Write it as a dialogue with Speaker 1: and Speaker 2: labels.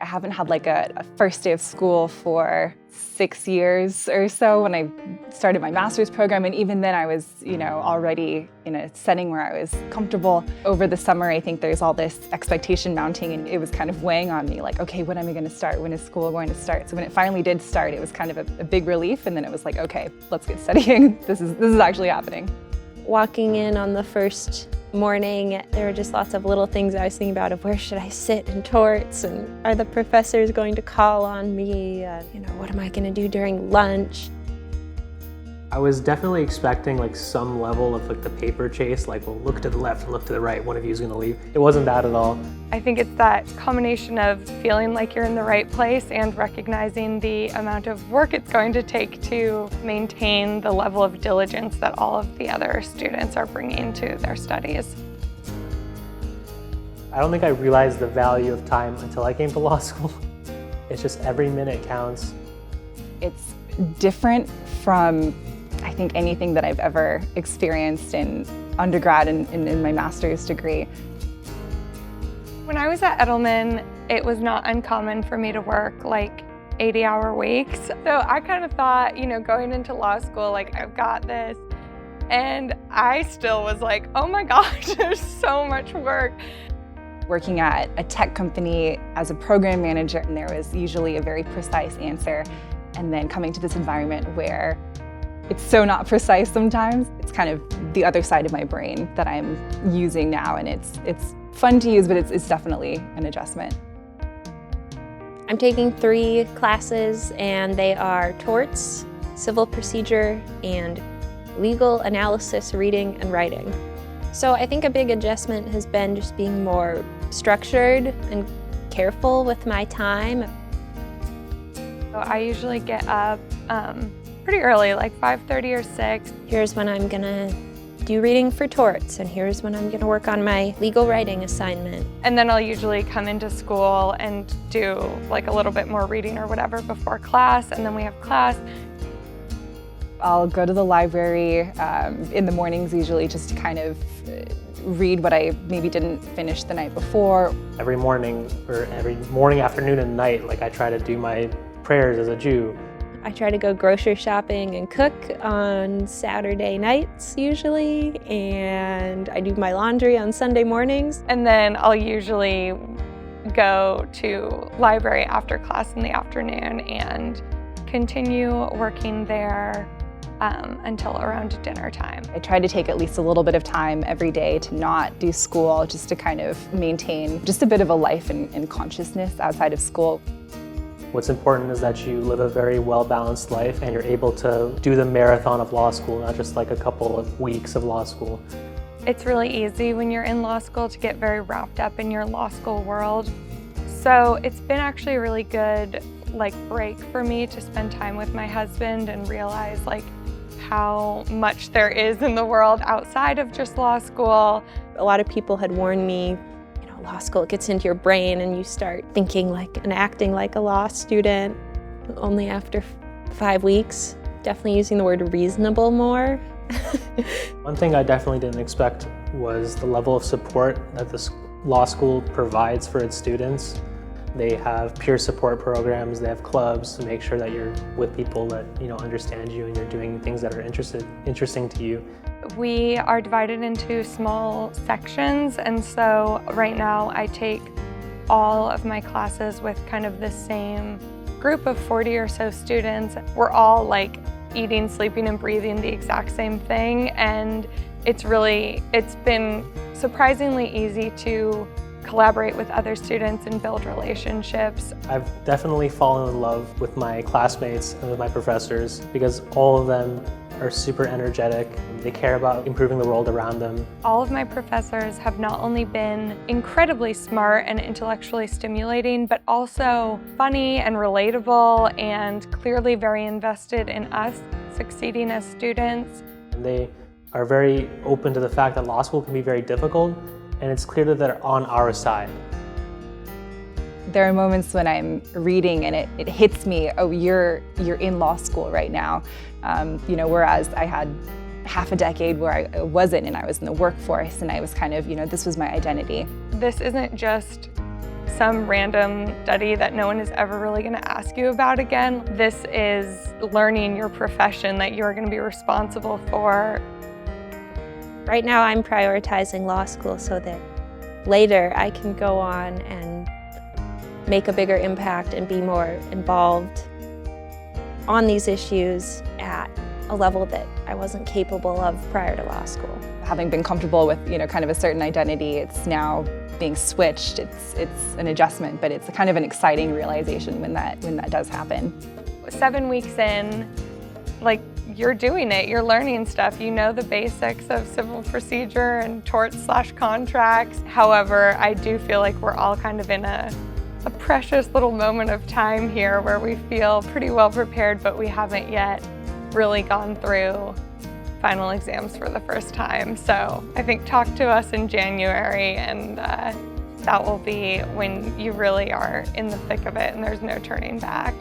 Speaker 1: haven't had like a first day of school for 6 years or so when I started my master's program, and even then I was, already in a setting where I was comfortable. Over the summer, I think there's all this expectation mounting, and it was kind of weighing on me, like, okay, when am I going to start? When is school going to start? So when it finally did start, it was kind of a big relief, and then it was like, okay, let's get studying. This is actually happening.
Speaker 2: Walking in on the first morning, there were just lots of little things I was thinking about of where should I sit in torts, and are the professors going to call on me? What am I going to do during lunch?
Speaker 3: I was definitely expecting like some level of like the paper chase, like, well, look to the left and look to the right, one of you is going to leave. It wasn't that at all.
Speaker 4: I think it's that combination of feeling like you're in the right place and recognizing the amount of work it's going to take to maintain the level of diligence that all of the other students are bringing to their studies.
Speaker 3: I don't think I realized the value of time until I came to law school. It's just every minute counts.
Speaker 1: It's different from, I think, anything that I've ever experienced in undergrad and in my master's degree.
Speaker 4: When I was at Edelman, it was not uncommon for me to work like 80-hour weeks. So I kind of thought, going into law school, like, I've got this. And I still was like, oh my gosh, there's so much work.
Speaker 1: Working at a tech company as a program manager, and there was usually a very precise answer. And then coming to this environment where it's so not precise sometimes, it's kind of the other side of my brain that I'm using now, and it's fun to use, but it's definitely an adjustment.
Speaker 2: I'm taking 3 classes, and they are torts, civil procedure, and legal analysis, reading and writing. So I think a big adjustment has been just being more structured and careful with my time.
Speaker 4: So I usually get up pretty early, like 5:30 or 6.
Speaker 2: Here's when I'm gonna do reading for torts, and here's when I'm gonna work on my legal writing assignment.
Speaker 4: And then I'll usually come into school and do like a little bit more reading or whatever before class, and then we have class.
Speaker 1: I'll go to the library in the mornings usually just to kind of read what I maybe didn't finish the night before.
Speaker 3: Every morning, afternoon, and night, like, I try to do my prayers as a Jew.
Speaker 2: I try to go grocery shopping and cook on Saturday nights usually, and I do my laundry on Sunday mornings.
Speaker 4: And then I'll usually go to library after class in the afternoon and continue working there until around dinner time.
Speaker 1: I try to take at least a little bit of time every day to not do school, just to kind of maintain just a bit of a life and consciousness outside of school.
Speaker 3: What's important is that you live a very well-balanced life and you're able to do the marathon of law school, not just like a couple of weeks of law school.
Speaker 4: It's really easy when you're in law school to get very wrapped up in your law school world. So it's been actually a really good break for me to spend time with my husband and realize how much there is in the world outside of just law school.
Speaker 2: A lot of people had warned me, law school gets into your brain and you start thinking and acting like a law student. Only after 5 weeks, definitely using the word reasonable more.
Speaker 3: One thing I definitely didn't expect was the level of support that this law school provides for its students. They have peer support programs, they have clubs to make sure that you're with people that understand you and you're doing things that are interesting to you.
Speaker 4: We are divided into small sections, and so right now I take all of my classes with kind of the same group of 40 or so students. We're all eating, sleeping, and breathing the exact same thing, and it's been surprisingly easy to collaborate with other students and build relationships.
Speaker 3: I've definitely fallen in love with my classmates and with my professors because all of them are super energetic. They care about improving the world around them.
Speaker 4: All of my professors have not only been incredibly smart and intellectually stimulating, but also funny and relatable and clearly very invested in us succeeding as students.
Speaker 3: They are very open to the fact that law school can be very difficult, and it's clear that they're on our side.
Speaker 1: There are moments when I'm reading and it hits me, oh, you're in law school right now. Whereas I had half a decade where I wasn't, and I was in the workforce, and I was kind of, this was my identity.
Speaker 4: This isn't just some random study that no one is ever really going to ask you about again. This is learning your profession that you're going to be responsible for.
Speaker 2: Right now I'm prioritizing law school so that later I can go on and make a bigger impact and be more involved on these issues at a level that I wasn't capable of prior to law school.
Speaker 1: Having been comfortable with, kind of a certain identity, it's now being switched. It's an adjustment, but it's kind of an exciting realization when that does happen.
Speaker 4: 7 weeks in, like, you're doing it, you're learning stuff, you know the basics of civil procedure and tort/contracts. However, I do feel like we're all kind of in a precious little moment of time here where we feel pretty well prepared, but we haven't yet really gone through final exams for the first time. So I think talk to us in January, and that will be when you really are in the thick of it and there's no turning back.